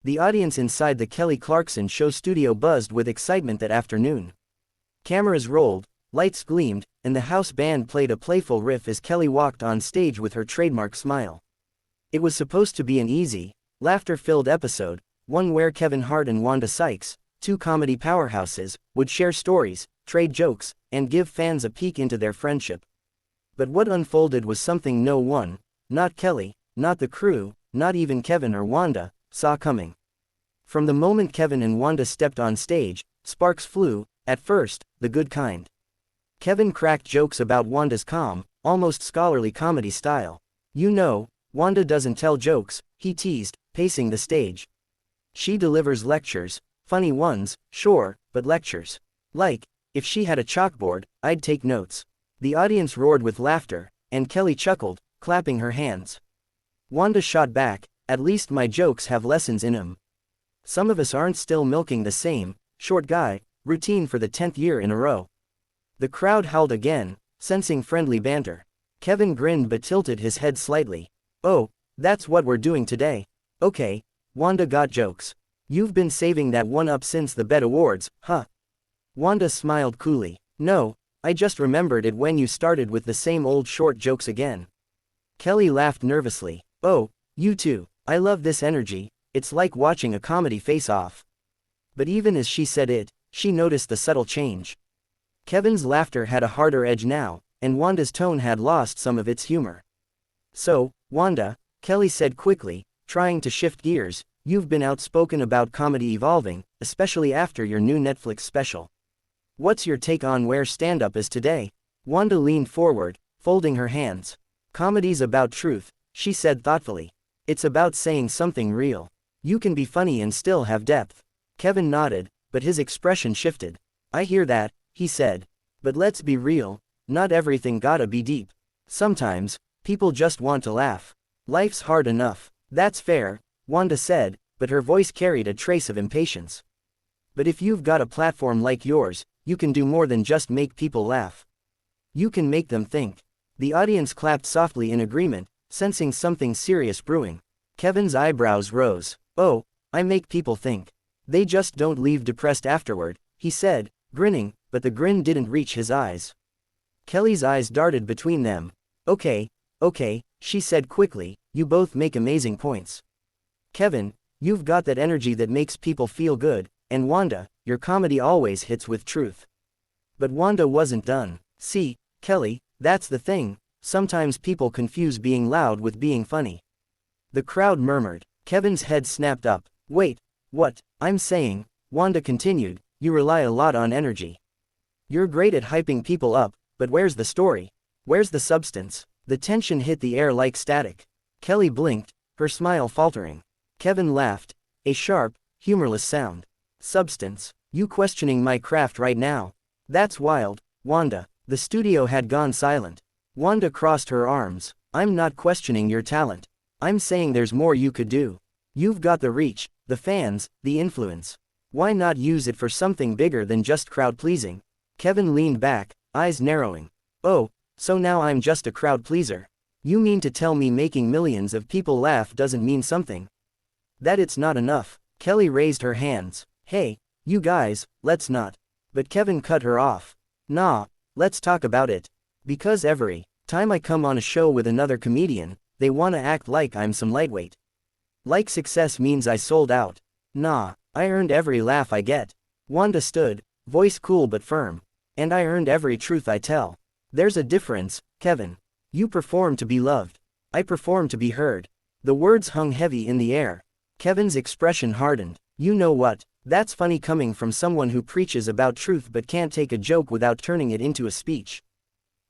The audience inside the Kelly Clarkson Show studio buzzed with excitement that afternoon. Cameras rolled, lights gleamed, and the house band played a playful riff as Kelly walked on stage with her trademark smile. It was supposed to be an easy, laughter-filled episode, one where Kevin Hart and Wanda Sykes, two comedy powerhouses, would share stories, trade jokes, and give fans a peek into their friendship. But what unfolded was something no one, not Kelly, not the crew, not even Kevin or Wanda, saw coming. From the moment Kevin and Wanda stepped on stage, sparks flew, at first, the good kind. Kevin cracked jokes about Wanda's calm, almost scholarly comedy style. "You know, Wanda doesn't tell jokes," he teased, pacing the stage. "She delivers lectures, funny ones, sure, but lectures. Like, if she had a chalkboard, I'd take notes." The audience roared with laughter, and Kelly chuckled, clapping her hands. Wanda shot back, "At least my jokes have lessons in 'em. Some of us aren't still milking the same, short guy, routine for the 10th year in a row." The crowd howled again, sensing friendly banter. Kevin grinned but tilted his head slightly. "Oh, that's what we're doing today. Okay, Wanda got jokes. You've been saving that one up since the BET Awards, huh?" Wanda smiled coolly. "No, I just remembered it when you started with the same old short jokes again." Kelly laughed nervously. "Oh, you too. I love this energy, it's like watching a comedy face-off." But even as she said it, she noticed the subtle change. Kevin's laughter had a harder edge now, and Wanda's tone had lost some of its humor. "So, Wanda," Kelly said quickly, trying to shift gears, "you've been outspoken about comedy evolving, especially after your new Netflix special. What's your take on where stand-up is today?" Wanda leaned forward, folding her hands. "Comedy's about truth," she said thoughtfully. "It's about saying something real. You can be funny and still have depth." Kevin nodded, but his expression shifted. "I hear that," he said. "But let's be real, not everything gotta be deep. Sometimes, people just want to laugh. Life's hard enough." "That's fair," Wanda said, but her voice carried a trace of impatience. "But if you've got a platform like yours, you can do more than just make people laugh. You can make them think." The audience clapped softly in agreement, sensing something serious brewing. Kevin's eyebrows rose. "Oh, I make people think. They just don't leave depressed afterward," he said, grinning, but the grin didn't reach his eyes. Kelly's eyes darted between them. Okay, she said quickly, "you both make amazing points. Kevin, you've got that energy that makes people feel good, and Wanda, your comedy always hits with truth." But Wanda wasn't done. "See, Kelly, that's the thing, sometimes people confuse being loud with being funny." The crowd murmured. Kevin's head snapped up. "Wait, what?" "I'm saying," Wanda continued, "you rely a lot on energy. You're great at hyping people up, but where's the story? Where's the substance?" The tension hit the air like static. Kelly blinked, her smile faltering. Kevin laughed, a sharp, humorless sound. "Substance? You questioning my craft right now? That's wild, Wanda." The studio had gone silent. Wanda crossed her arms. "I'm not questioning your talent. I'm saying there's more you could do. You've got the reach, the fans, the influence. Why not use it for something bigger than just crowd-pleasing?" Kevin leaned back, eyes narrowing. "Oh, so now I'm just a crowd pleaser? You mean to tell me making millions of people laugh doesn't mean something? That it's not enough?" Kelly raised her hands. "Hey, you guys, let's not." But Kevin cut her off. "Nah, let's talk about it. Because every time I come on a show with another comedian, they wanna act like I'm some lightweight. Like success means I sold out. Nah, I earned every laugh I get." Wanda stood, voice cool but firm. "And I earned every truth I tell. There's a difference, Kevin. You perform to be loved. I perform to be heard." The words hung heavy in the air. Kevin's expression hardened. "You know what? That's funny coming from someone who preaches about truth but can't take a joke without turning it into a speech."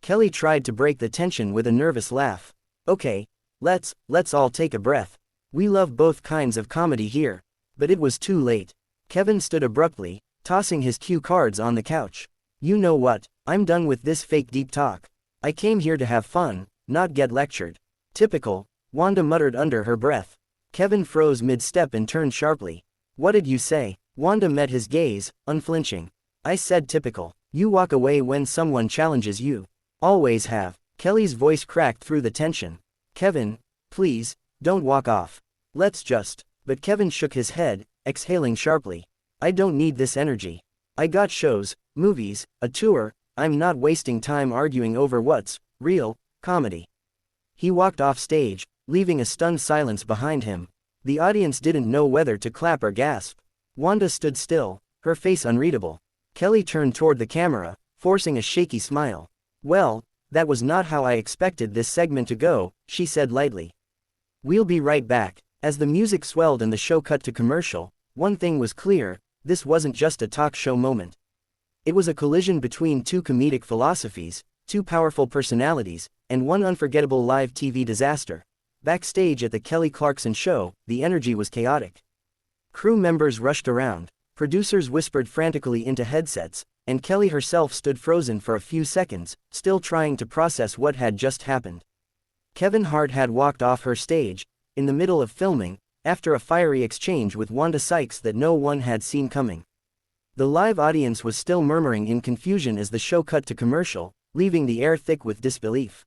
Kelly tried to break the tension with a nervous laugh. "Okay, let's all take a breath. We love both kinds of comedy here." But it was too late. Kevin stood abruptly, tossing his cue cards on the couch. "You know what? I'm done with this fake deep talk. I came here to have fun, not get lectured." "Typical," Wanda muttered under her breath. Kevin froze mid-step and turned sharply. "What did you say?" Wanda met his gaze, unflinching. "I said typical. You walk away when someone challenges you. Always have." Kelly's voice cracked through the tension. "Kevin, please, don't walk off. Let's just But Kevin shook his head, exhaling sharply. I don't need this energy. I got shows, movies, a tour, I'm not wasting time arguing over what's real comedy. He walked off stage, leaving a stunned silence behind him. The audience didn't know whether to clap or gasp. Wanda stood still, her face unreadable. Kelly turned toward the camera, forcing a shaky smile. Well, that was not how I expected this segment to go, she said lightly. We'll be right back. As the music swelled and the show cut to commercial, one thing was clear, this wasn't just a talk show moment. It was a collision between two comedic philosophies, two powerful personalities, and one unforgettable live TV disaster. Backstage at the Kelly Clarkson show, the energy was chaotic. Crew members rushed around, producers whispered frantically into headsets, and Kelly herself stood frozen for a few seconds, still trying to process what had just happened. Kevin Hart had walked off her stage, in the middle of filming, after a fiery exchange with Wanda Sykes that no one had seen coming. The live audience was still murmuring in confusion as the show cut to commercial, leaving the air thick with disbelief.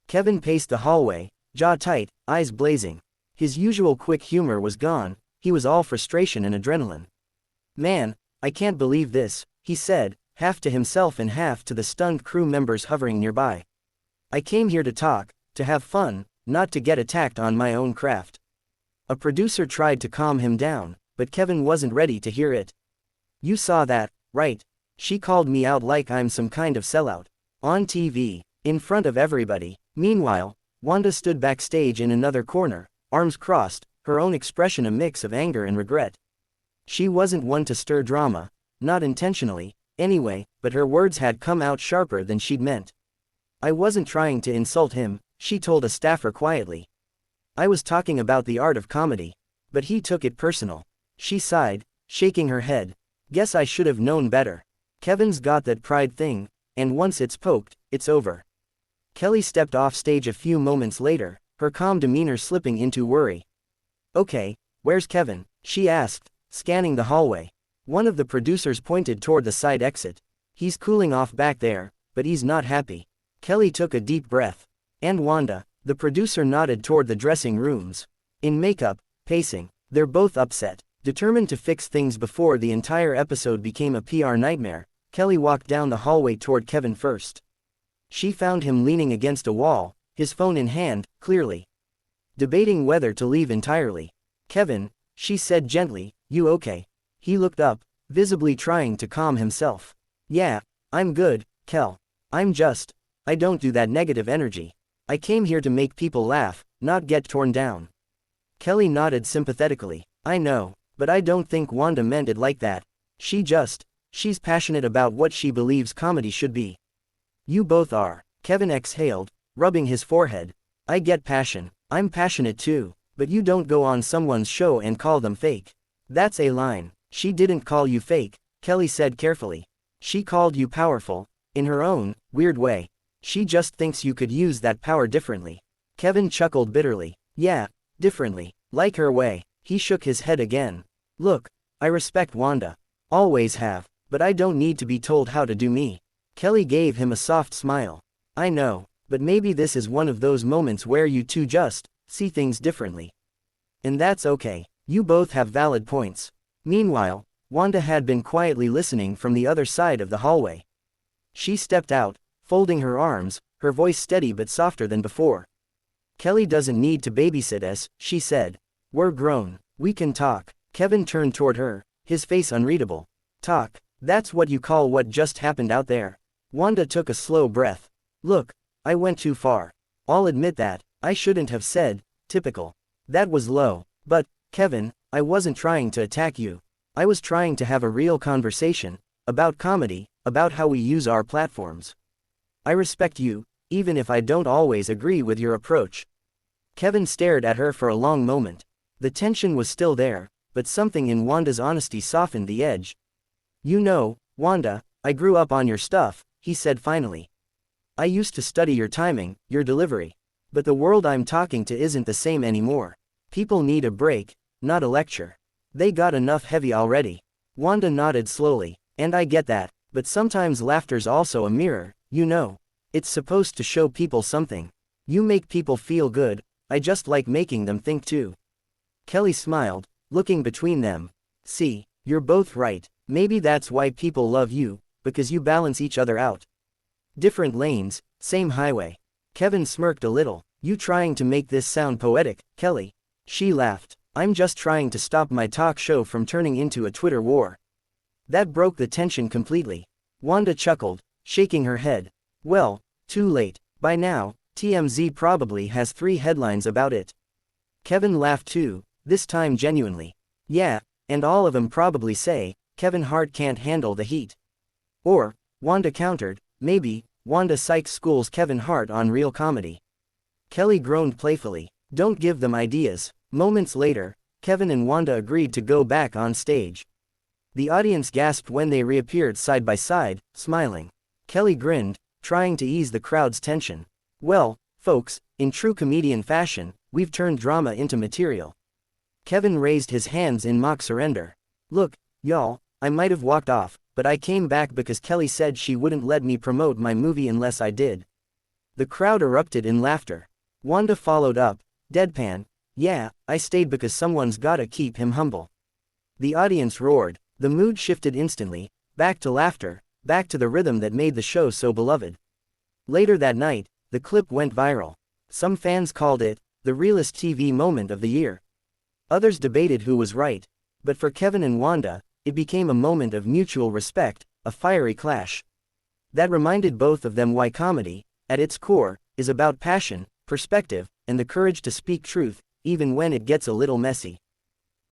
Kevin paced the hallway, jaw tight, eyes blazing. His usual quick humor was gone, he was all frustration and adrenaline. Man, I can't believe this, he said, half to himself and half to the stunned crew members hovering nearby. I came here to talk, to have fun, not to get attacked on my own craft. A producer tried to calm him down, but Kevin wasn't ready to hear it. You saw that, right? She called me out like I'm some kind of sellout. On TV, in front of everybody. Meanwhile, Wanda stood backstage in another corner, arms crossed, her own expression a mix of anger and regret. She wasn't one to stir drama, not intentionally, anyway, but her words had come out sharper than she'd meant. I wasn't trying to insult him, she told a staffer quietly. I was talking about the art of comedy. But he took it personal. She sighed, shaking her head. Guess I should have known better. Kevin's got that pride thing, and once it's poked, it's over. Kelly stepped off stage a few moments later, her calm demeanor slipping into worry. Okay, where's Kevin? She asked, scanning the hallway. One of the producers pointed toward the side exit. He's cooling off back there, but he's not happy. Kelly took a deep breath. And Wanda, the producer nodded toward the dressing rooms. In makeup, pacing, they're both upset. Determined to fix things before the entire episode became a PR nightmare, Kelly walked down the hallway toward Kevin first. She found him leaning against a wall, his phone in hand, clearly debating whether to leave entirely. Kevin, she said gently, you okay? He looked up, visibly trying to calm himself. Yeah, I'm good, Kel. I don't do that negative energy. I came here to make people laugh, not get torn down. Kelly nodded sympathetically. I know, but I don't think Wanda meant it like that. She's passionate about what she believes comedy should be. You both are. Kevin exhaled, rubbing his forehead. I get passion. I'm passionate too, but you don't go on someone's show and call them fake. That's a line. She didn't call you fake, Kelly said carefully. She called you powerful, in her own, weird way. She just thinks you could use that power differently. Kevin chuckled bitterly. Yeah, differently. Like her way. He shook his head again. Look, I respect Wanda. Always have, but I don't need to be told how to do me. Kelly gave him a soft smile. I know, but maybe this is one of those moments where you two just see things differently. And that's okay. You both have valid points. Meanwhile, Wanda had been quietly listening from the other side of the hallway. She stepped out, folding her arms, her voice steady but softer than before. Kelly doesn't need to babysit us, she said. We're grown. We can talk. Kevin turned toward her, his face unreadable. Talk. That's what you call what just happened out there. Wanda took a slow breath. Look, I went too far. I'll admit that. I shouldn't have said, typical. That was low. But, Kevin, I wasn't trying to attack you. I was trying to have a real conversation, about comedy, about how we use our platforms. I respect you, even if I don't always agree with your approach. Kevin stared at her for a long moment. The tension was still there, but something in Wanda's honesty softened the edge. You know, Wanda, I grew up on your stuff, he said finally. I used to study your timing, your delivery. But the world I'm talking to isn't the same anymore. People need a break, not a lecture. They got enough heavy already. Wanda nodded slowly. And I get that, but sometimes laughter's also a mirror, you know. It's supposed to show people something. You make people feel good, I just like making them think too. Kelly smiled, looking between them. See, you're both right, maybe that's why people love you, because you balance each other out. Different lanes, same highway. Kevin smirked a little. You trying to make this sound poetic, Kelly? She laughed. I'm just trying to stop my talk show from turning into a Twitter war. That broke the tension completely. Wanda chuckled, shaking her head. Well, too late. By now, TMZ probably has 3 headlines about it. Kevin laughed too, this time genuinely. Yeah, and all of them probably say, Kevin Hart can't handle the heat. Or, Wanda countered, maybe, Wanda Sykes schools Kevin Hart on real comedy. Kelly groaned playfully. Don't give them ideas. Moments later, Kevin and Wanda agreed to go back on stage. The audience gasped when they reappeared side by side, smiling. Kelly grinned, trying to ease the crowd's tension. Well, folks, in true comedian fashion, we've turned drama into material. Kevin raised his hands in mock surrender. Look, y'all, I might have walked off, but I came back because Kelly said she wouldn't let me promote my movie unless I did. The crowd erupted in laughter. Wanda followed up, deadpan, yeah, I stayed because someone's gotta keep him humble. The audience roared. The mood shifted instantly, back to laughter, back to the rhythm that made the show so beloved. Later that night, the clip went viral. Some fans called it the realest TV moment of the year. Others debated who was right, but for Kevin and Wanda, it became a moment of mutual respect, a fiery clash. That reminded both of them why comedy, at its core, is about passion, perspective, and the courage to speak truth, even when it gets a little messy.